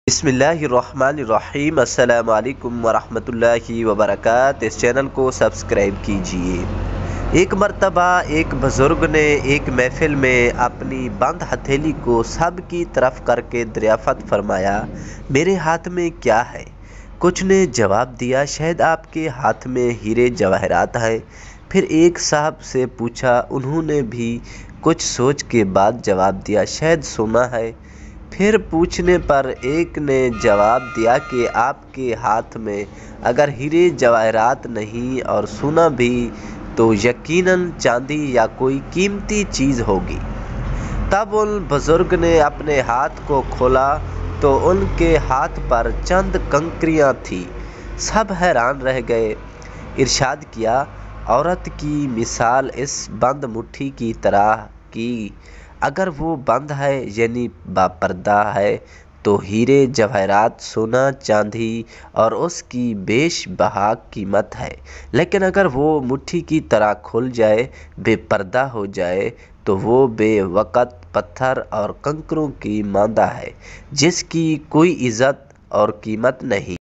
بسم اللہ الرحمن الرحیم۔ السلام علیکم ورحمۃ اللہ وبرکاتہ۔ اس چینل کو سبسکرائب کیجئے۔ ایک مرتبہ ایک بزرگ نے ایک محفل میں اپنی بند ہتھیلی کو سب کی طرف کر کے دریافت فرمایا، میرے ہاتھ میں کیا ہے؟ کچھ نے جواب دیا، شاید آپ کے ہاتھ میں ہیرے جواہرات ہیں۔ پھر ایک صاحب سے پوچھا، انہوں نے بھی کچھ سوچ کے بعد جواب دیا، شاید سونا ہے۔ پھر پوچھنے پر ایک نے جواب دیا کہ آپ کے ہاتھ میں اگر ہیرے جواہرات نہیں اور سونا بھی تو یقیناً چاندی یا کوئی قیمتی چیز ہوگی۔ تب ان بزرگ نے اپنے ہاتھ کو کھولا تو ان کے ہاتھ پر چند کنکریاں تھیں۔ سب حیران رہ گئے۔ ارشاد کیا، عورت کی مثال اس بند مٹھی کی طرح کی، اگر وہ بند ہے یعنی باپردہ ہے تو ہیرے جواہرات، سونا، چاندی اور اس کی بیش بہا قیمت ہے، لیکن اگر وہ مٹھی کی طرح کھل جائے، بے پردہ ہو جائے تو وہ بے وقت پتھر اور کنکروں کی مانند ہے، جس کی کوئی عزت اور قیمت نہیں۔